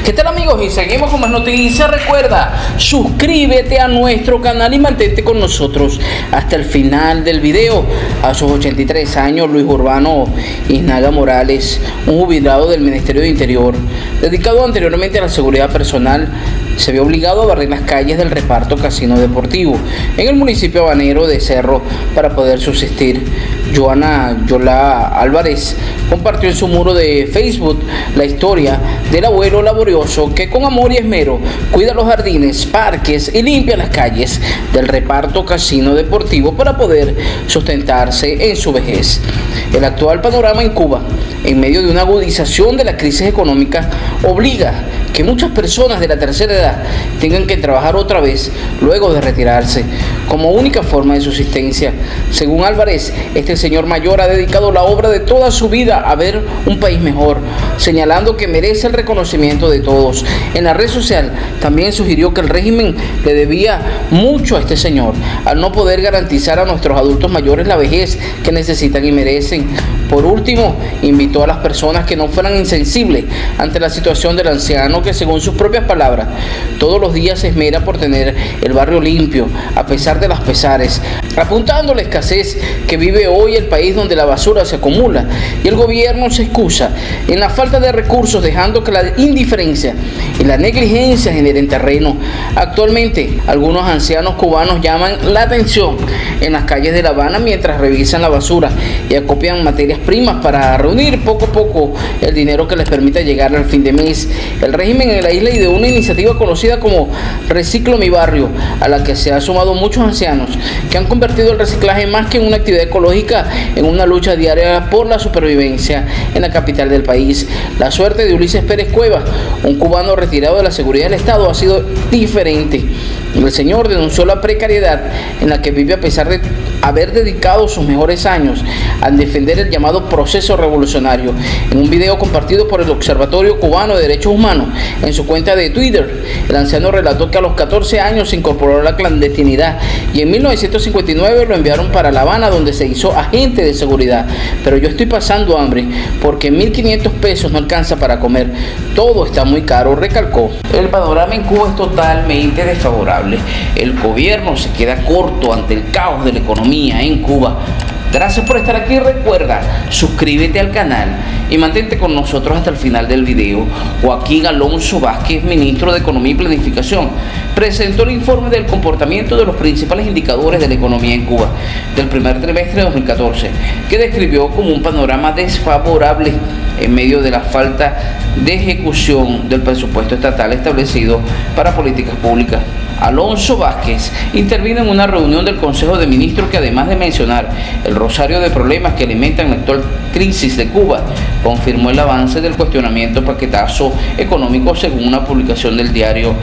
¿Qué tal, amigos? Y seguimos con más noticias. Recuerda, suscríbete a nuestro canal y mantente con nosotros hasta el final del video. A sus 83 años, Luis Urbano Iznaga Morales, un jubilado del Ministerio de Interior, dedicado anteriormente a la seguridad personal, se vio obligado a barrer las calles del reparto Casino Deportivo en el municipio habanero de Cerro para poder subsistir. Joana Yola Álvarez compartió en su muro de Facebook la historia del abuelo laborioso que con amor y esmero cuida los jardines, parques y limpia las calles del reparto Casino Deportivo para poder sustentarse en su vejez. El actual panorama en Cuba, en medio de una agudización de la crisis económica, obliga que muchas personas de la tercera edad tengan que trabajar otra vez luego de retirarse como única forma de subsistencia. Según Álvarez, este señor mayor ha dedicado la obra de toda su vida a ver un país mejor, señalando que merece el reconocimiento de todos. En la red social también sugirió que el régimen le debía mucho a este señor al no poder garantizar a nuestros adultos mayores la vejez que necesitan y merecen. Por último, invitó a las personas que no fueran insensibles ante la situación del anciano que, según sus propias palabras, todos los días se esmera por tener el barrio limpio a pesar de las pesares, apuntando a la escasez que vive hoy el país, donde la basura se acumula y el gobierno se excusa en la falta de recursos, dejando que la indiferencia y la negligencia generen terreno. Actualmente, algunos ancianos cubanos llaman la atención en las calles de La Habana mientras revisan la basura y acopian materias primas para reunir poco a poco el dinero que les permita llegar al fin de mes. El régimen en la isla ideó una iniciativa conocida como Reciclo Mi Barrio, a la que se han sumado muchos ancianos que han convertido el reciclaje más que en una actividad ecológica en una lucha diaria por la supervivencia en la capital del país. La suerte de Ulises Pérez Cuevas, un cubano retirado de la seguridad del Estado, ha sido diferente. El señor denunció la precariedad en la que vive a pesar de haber dedicado sus mejores años a defender el llamado proceso revolucionario. En un video compartido por el Observatorio Cubano de Derechos Humanos en su cuenta de Twitter, el anciano relató que a los 14 años se incorporó a la clandestinidad y en 1959 lo enviaron para La Habana, donde se hizo agente de seguridad. Pero yo estoy pasando hambre porque 1.500 pesos no alcanza para comer. Todo está muy caro, recalcó. El panorama en Cuba es totalmente desfavorable. El gobierno se queda corto ante el caos de la economía en Cuba. Gracias por estar aquí. Recuerda, suscríbete al canal y mantente con nosotros hasta el final del video. Joaquín Alonso Vázquez, ministro de Economía y Planificación, presentó el informe del comportamiento de los principales indicadores de la economía en Cuba del primer trimestre de 2014, que describió como un panorama desfavorable en medio de la falta de ejecución del presupuesto estatal establecido para políticas públicas. Alonso Vázquez intervino en una reunión del Consejo de Ministros que, además de mencionar el rosario de problemas que alimentan la actual crisis de Cuba, confirmó el avance del cuestionamiento paquetazo económico según una publicación del diario.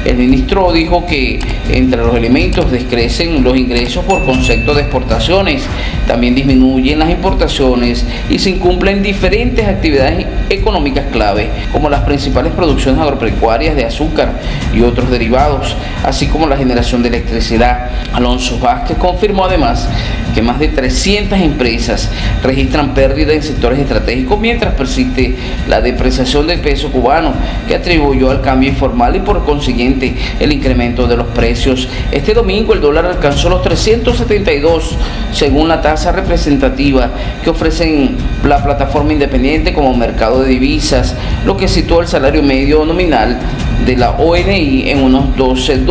El ministro dijo que entre los elementos decrecen los ingresos por concepto de exportaciones, también disminuyen las importaciones y se incumplen diferentes actividades económicas clave, como las principales producciones agropecuarias de azúcar y otros derivados, así como la generación de electricidad. Alonso Vázquez confirmó además que más de 300 empresas registran pérdidas en sectores estratégicos, mientras persiste la depreciación del peso cubano, que atribuyó al cambio informal y por consiguiente el incremento de los precios. Este domingo el dólar alcanzó los 372 según la tasa representativa que ofrecen la plataforma independiente como mercado de divisas, lo que situó el salario medio nominal de la ONI en unos $12.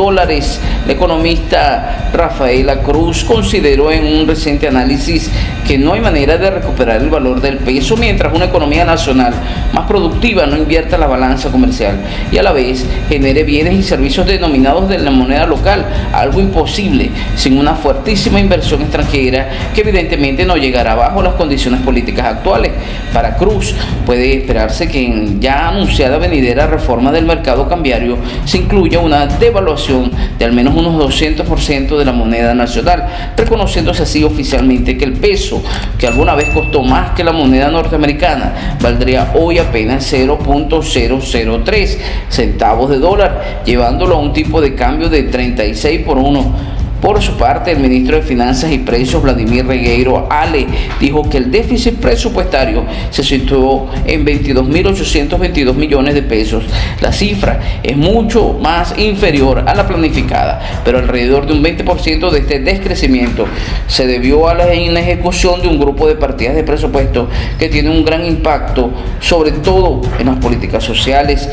La economista Rafaela Cruz consideró en un reciente análisis que no hay manera de recuperar el valor del peso mientras una economía nacional más productiva no invierta la balanza comercial y a la vez genere bienes y servicios denominados de la moneda local, algo imposible sin una fuertísima inversión extranjera que evidentemente no llegará bajo las condiciones políticas actuales. Para Cruz, puede esperarse que en ya anunciada venidera reforma del mercado cambiario se incluya una devaluación de al menos unos 200% de la moneda nacional, reconociéndose así oficialmente que el peso, que alguna vez costó más que la moneda norteamericana, valdría hoy apenas 0.003 centavos de dólar, llevándolo a un tipo de cambio de 36 por 1. Por su parte, el ministro de Finanzas y Precios, Vladimir Regueiro Ale, dijo que el déficit presupuestario se situó en 22.822 millones de pesos. La cifra es mucho más inferior a la planificada, pero alrededor de un 20% de este descrecimiento se debió a la inejecución de un grupo de partidas de presupuesto que tiene un gran impacto, sobre todo en las políticas sociales,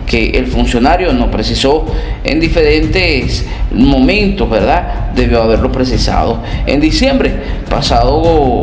que el funcionario no precisó en diferentes momentos, ¿verdad? Debió haberlo precisado. En diciembre pasado,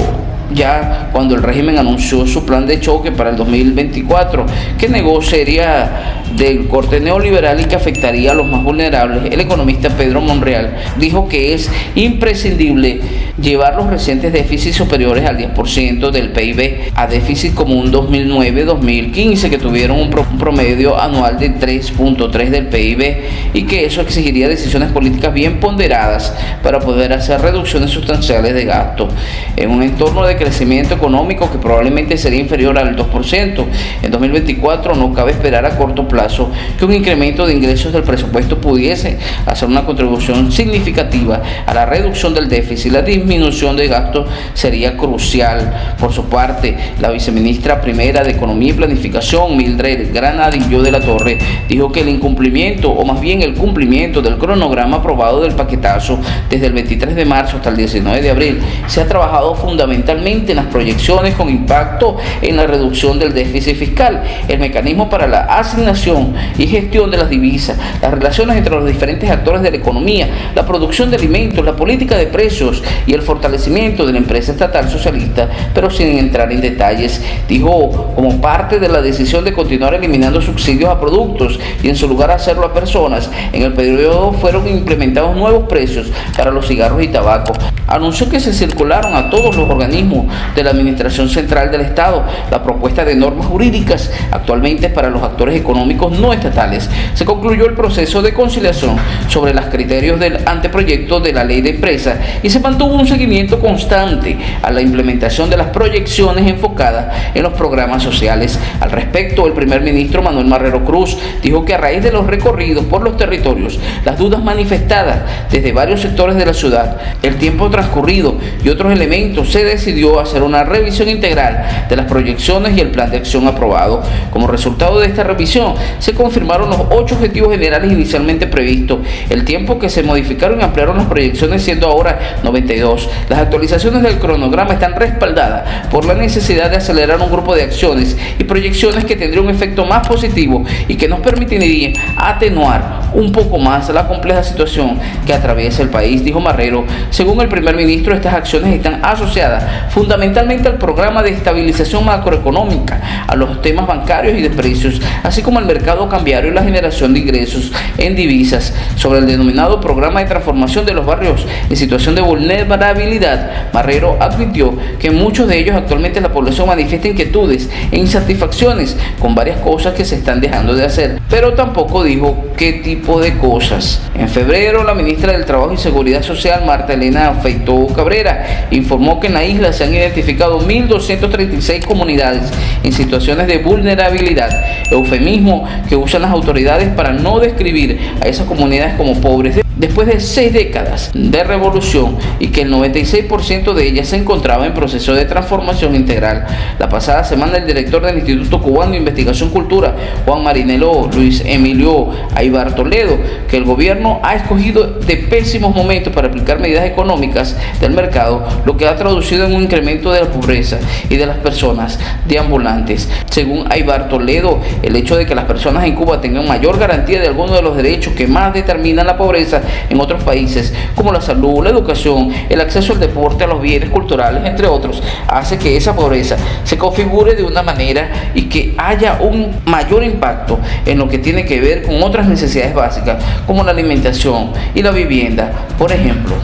ya cuando el régimen anunció su plan de choque para el 2024, que negó sería del corte neoliberal y que afectaría a los más vulnerables, el economista Pedro Monreal dijo que es imprescindible llevar los recientes déficits superiores al 10% del PIB a déficit común 2009-2015, que tuvieron un promedio anual de 3.3 del PIB, y que eso exigiría decisiones políticas bien ponderadas para poder hacer reducciones sustanciales de gasto en un entorno de crecimiento económico que probablemente sería inferior al 2%. En 2024 no cabe esperar a corto plazo que un incremento de ingresos del presupuesto pudiese hacer una contribución significativa a la reducción del déficit. La disminución de gastos sería crucial. Por su parte, la viceministra primera de Economía y Planificación, Mildred Granadillo de la Torre, dijo que el incumplimiento, o más bien el cumplimiento del cronograma aprobado del paquetazo desde el 23 de marzo hasta el 19 de abril, se ha trabajado fundamentalmente en las proyecciones con impacto en la reducción del déficit fiscal, el mecanismo para la asignación y gestión de las divisas, las relaciones entre los diferentes actores de la economía, la producción de alimentos, la política de precios y el fortalecimiento de la empresa estatal socialista, pero sin entrar en detalles. Dijo, como parte de la decisión de continuar eliminando subsidios a productos y en su lugar hacerlo a personas, en el periodo fueron implementados nuevos precios para los cigarros y tabaco. Anunció que se circularon a todos los organismos de la Administración Central del Estado la propuesta de normas jurídicas actualmente para los actores económicos no estatales. Se concluyó el proceso de conciliación sobre los criterios del anteproyecto de la ley de empresas y se mantuvo un seguimiento constante a la implementación de las proyecciones enfocadas en los programas sociales. Al respecto, el primer ministro Manuel Marrero Cruz dijo que a raíz de los recorridos por los territorios, las dudas manifestadas desde varios sectores de la ciudad, el tiempo transcurrido y otros elementos, se decidió hacer una revisión integral de las proyecciones y el plan de acción aprobado. Como resultado de esta revisión, se confirmaron los 8 objetivos generales inicialmente previstos, el tiempo que se modificaron y ampliaron las proyecciones siendo ahora 92. Las actualizaciones del cronograma están respaldadas por la necesidad de acelerar un grupo de acciones y proyecciones que tendría un efecto más positivo y que nos permitiría atenuar un poco más la compleja situación que atraviesa el país, dijo Marrero. Según el primer ministro, estas acciones están asociadas fundamentalmente al programa de estabilización macroeconómica, a los temas bancarios y de precios, así como al mercado cambiario y la generación de ingresos en divisas. Sobre el denominado programa de transformación de los barrios en situación de vulnerabilidad, Marrero admitió que muchos de ellos actualmente la población manifiesta inquietudes e insatisfacciones con varias cosas que se están dejando de hacer, pero tampoco dijo qué tipo de cosas. En febrero, la ministra del Trabajo y Seguridad Social, Marta Elena Feito Cabrera, informó que en la isla se han identificado 1.236 comunidades en situaciones de vulnerabilidad, eufemismo que usan las autoridades para no describir a esas comunidades como pobres después de 6 décadas de revolución, y que el 96% de ellas se encontraba en proceso de transformación integral. La pasada semana, el director del Instituto Cubano de Investigación Cultura, Juan Marinelo Luis Emilio Aybar Toledo, que el gobierno ha escogido de pésimos momentos para aplicar medidas económicas del mercado, lo que ha traducido en un incremento de la pobreza y de las personas deambulantes. Según Aybar Toledo, el hecho de que las personas en Cuba tengan mayor garantía de algunos de los derechos que más determinan la pobreza en otros países, como la salud, la educación, el acceso al deporte, a los bienes culturales, entre otros, hace que esa pobreza se configure de una manera y que haya un mayor impacto en lo que tiene que ver con otras necesidades básicas, como la alimentación y la vivienda, por ejemplo.